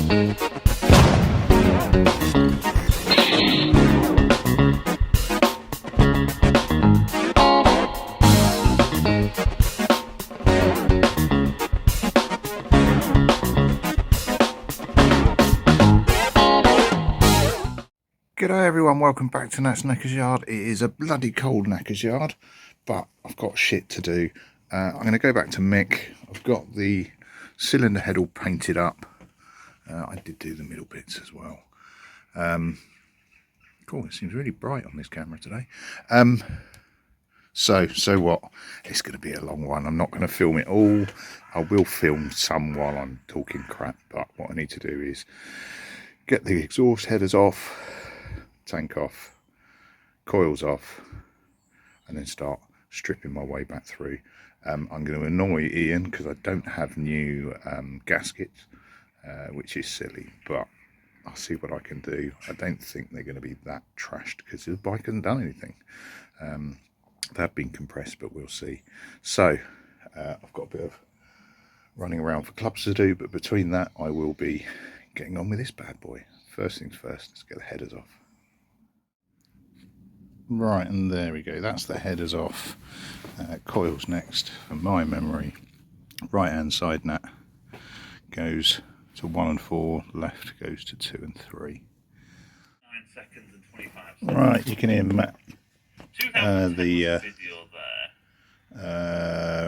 G'day everyone, welcome back to Nat's Knackers Yard. It is a bloody cold Knackers Yard, but I've got shit to do. I'm going to go back to Mick. I've got the cylinder head all painted up. I did do the middle bits as well. Cool, it seems really bright on this camera today. So what? It's going to be a long one. I'm not going to film it all. I will film some while I'm talking crap, but what I need to do is get the exhaust headers off, tank off, coils off, and then start stripping my way back through. I'm going to annoy Ian because I don't have new gaskets, which is silly, but I'll see what I can do. I don't think they're going to be that trashed because the bike hasn't done anything. They've been compressed, but we'll see. So I've got a bit of running around for clubs to do, but between that I will be getting on with this bad boy. First things first, let's get the headers off. Right, and there we go, that's the headers off. Coils next, from my memory. Right hand side nut goes to 1 and 4, left goes to 2 and 3. 9 seconds and 25 seconds. Right, you can hear Matt.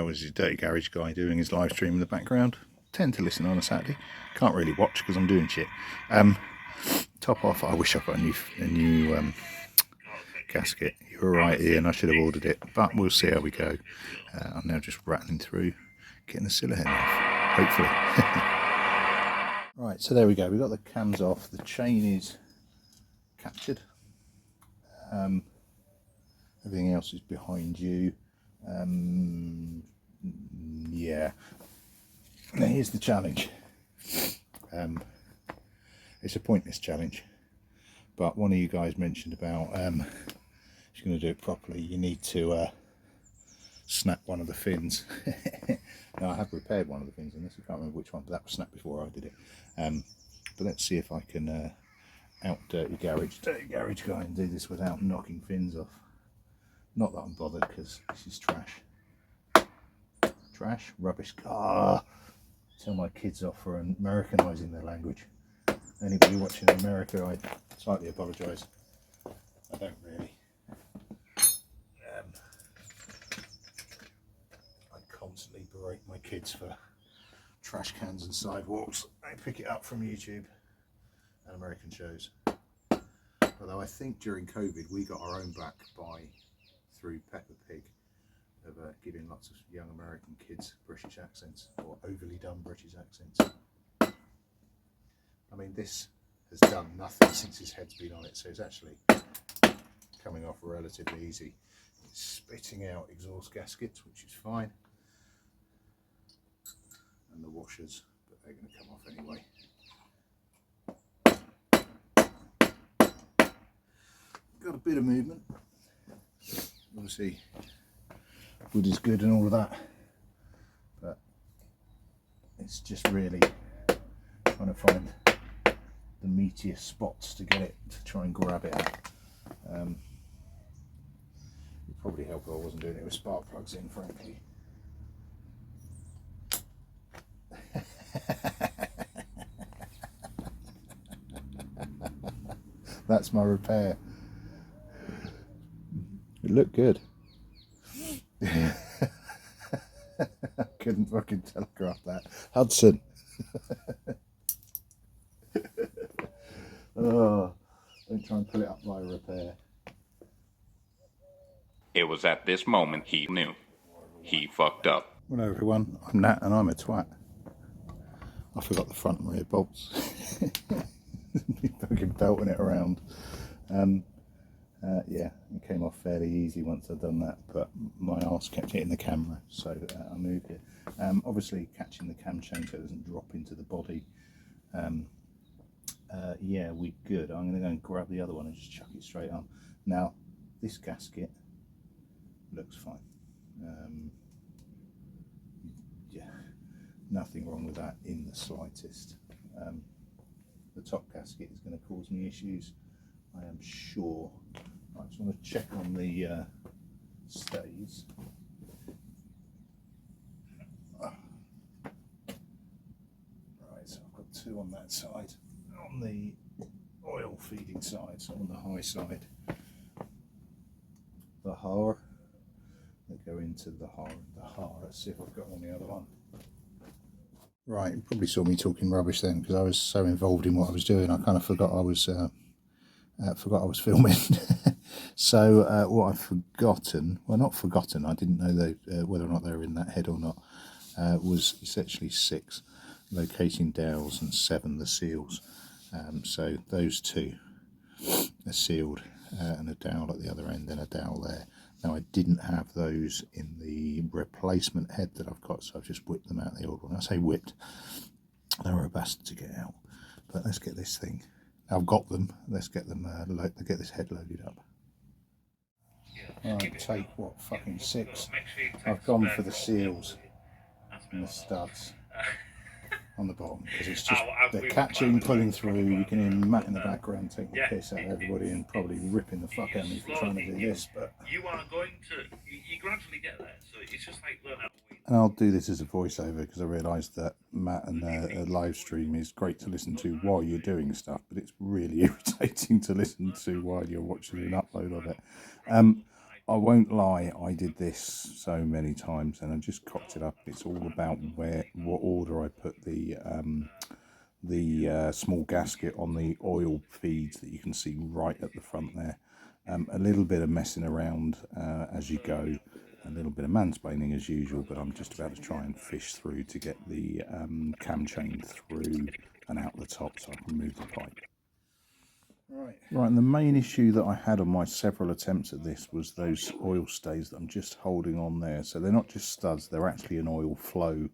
Was his Dirty Garage guy doing his live stream in the background. Tend to listen on a Saturday. Can't really watch because I'm doing shit. Top off. I wish I got a new gasket. You were right, Ian. I should have ordered it, but we'll see how we go. I'm now just rattling through, getting the cylinder head off, hopefully. Right, so there we go. We've got the cams off. The chain is captured. Everything else is behind you. Yeah. Now here's the challenge. It's a pointless challenge, but one of you guys mentioned about if you're going to do it properly, you need to snap one of the fins. Now I have repaired one of the fins in this. I can't remember which one, but that was snapped before I did it. But let's see if I can out Dirty Garage guy and do this without knocking fins off. Not that I'm bothered because this is trash. Trash, rubbish. Tell my kids off for Americanising their language. Anybody watching in America, I slightly apologise. I don't really. I constantly berate my kids for trash cans and sidewalks. I pick it up from YouTube and American shows. Although I think during COVID we got our own back through Peppa Pig, of giving lots of young American kids British accents, or overly done British accents. I mean, this has done nothing since his head's been on it, so it's actually coming off relatively easy. It's spitting out exhaust gaskets, which is fine, and the washers, but they're going to come off anyway. Got a bit of movement. Obviously wood is good and all of that, but it's just really trying to find the meatiest spots to get it, to try and grab it out. It would probably help if I wasn't doing it with spark plugs in, frankly. That's my repair. It looked good. I couldn't fucking telegraph that. Hudson. Oh, don't try and pull it up by a repair. It was at this moment he knew. He fucked up. Hello everyone, I'm Nat and I'm a twat. I forgot the front and rear bolts. Fucking belting it around. Yeah, it came off fairly easy once I'd done that, but my arse kept hitting the camera, so I moved it. Obviously catching the cam chain so it doesn't drop into the body. Yeah, we're good. I'm going to go and grab the other one and just chuck it straight on. Now, this gasket looks fine. Yeah, nothing wrong with that in the slightest. the top gasket is going to cause me issues, I am sure. I just want to check on the stays. Right, so I've got two on that side. On the oil feeding side, so on the high side, the har, they go into the har and the har. Let's see if I've got on the other one. Right, you probably saw me talking rubbish then because I was so involved in what I was doing. I kind of forgot I was filming. So what I've forgotten, well not forgotten, I didn't know they, whether or not they were in that head or not, was essentially 6 locating dowels and 7 the seals. So those 2 are sealed and a dowel at the other end and a dowel there. Now I didn't have those in the replacement head that I've got, so I've just whipped them out of the old one. I say whipped, they were a bastard to get out. But let's get this thing. I've got them. Let's get them. Get this head loaded up. Right, take what, fucking 6. I've gone for the seals and the studs on the bottom because it's just they're catching, pulling through. You can hear Matt in the background taking the piss out of everybody and probably ripping the fuck out of me for trying to do this. But you are going to, you gradually get there. So it's just like learn how to wait. And I'll do this as a voiceover because I realised that Matt and a live stream is great to listen to while you're doing stuff, but it's really irritating to listen to while you're watching an upload of it. I won't lie, I did this so many times and I just cocked it up. It's all about what order I put the small gasket on the oil feeds that you can see right at the front there. A little bit of messing around as you go, a little bit of mansplaining as usual, but I'm just about to try and fish through to get the cam chain through and out the top so I can remove the pipe. Right, and the main issue that I had on my several attempts at this was those oil stays that I'm just holding on there. So they're not just studs, they're actually an oil flow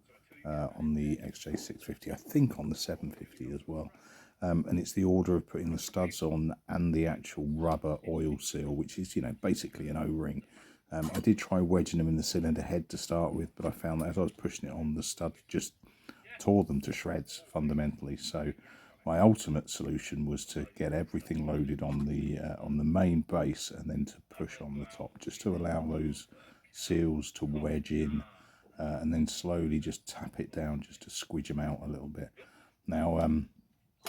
on the XJ650, I think on the 750 as well. And it's the order of putting the studs on and the actual rubber oil seal, which is, you know, basically an O-ring. I did try wedging them in the cylinder head to start with, but I found that as I was pushing it on, the stud just tore them to shreds fundamentally. So my ultimate solution was to get everything loaded on the main base and then to push on the top, just to allow those seals to wedge in, and then slowly just tap it down just to squidge them out a little bit. Now,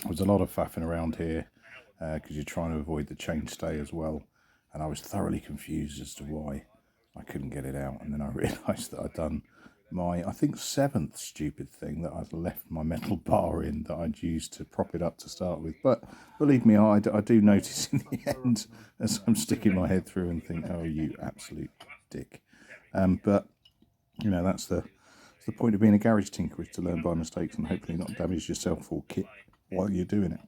there's a lot of faffing around here because you're trying to avoid the chain stay as well, and I was thoroughly confused as to why I couldn't get it out, and then I realised that I'd done my, I think, 7th stupid thing, that I'd left my metal bar in that I'd used to prop it up to start with. But believe me, I do notice in the end as I'm sticking my head through and think, oh, you absolute dick. But, you know, that's the point of being a garage tinker, is to learn by mistakes and hopefully not damage yourself or kit while you're doing it.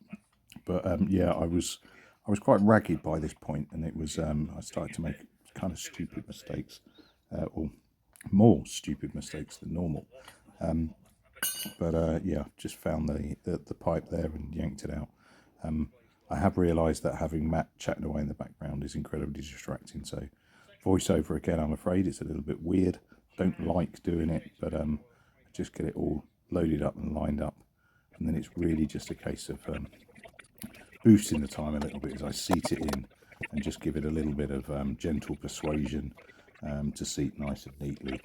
But yeah, I was quite ragged by this point, and it was I started to make kind of stupid mistakes, or more stupid mistakes than normal. But yeah, just found the pipe there and yanked it out. I have realised that having Matt chatting away in the background is incredibly distracting. So voiceover again, I'm afraid it's a little bit weird. Don't like doing it, but just get it all loaded up and lined up, and then it's really just a case of boosting the time a little bit as I seat it in and just give it a little bit of gentle persuasion to seat nice and neatly,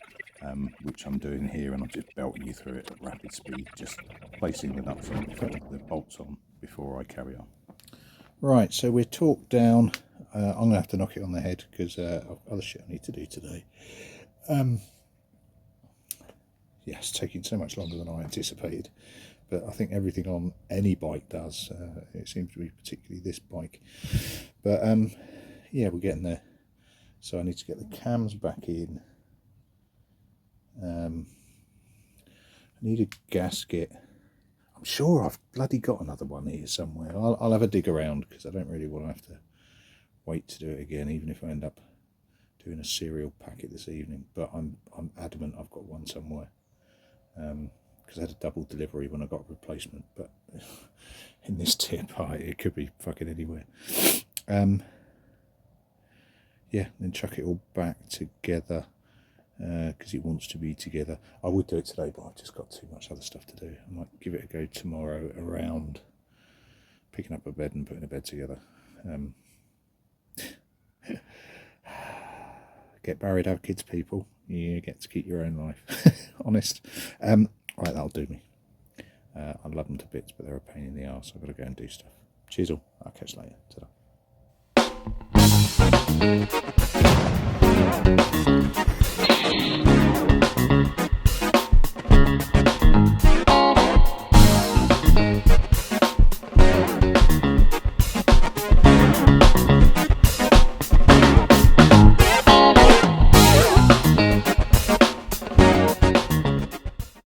which I'm doing here, and I'm just belting you through it at rapid speed, just placing the nuts on, the bolts on before I carry on. Right, so we're torqued down. I'm going to have to knock it on the head because I've got other shit I need to do today. Yeah, it's taking so much longer than I anticipated, but I think everything on any bike does. It seems to be particularly this bike. But yeah, we're getting there. So I need to get the cams back in. I need a gasket. I'm sure I've bloody got another one here somewhere. I'll have a dig around because I don't really want to have to wait to do it again, even if I end up doing a serial packet this evening. But I'm adamant I've got one somewhere, because I had a double delivery when I got a replacement. But in this tip, it could be fucking anywhere. Yeah, then chuck it all back together because it wants to be together. I would do it today, but I've just got too much other stuff to do. I might give it a go tomorrow around picking up a bed and putting a bed together. Get married, have kids, people. You get to keep your own life. Honest. Right, that'll do me. I love them to bits, but they're a pain in the arse. I've got to go and do stuff. Cheers all. I'll catch you later. Ta-da.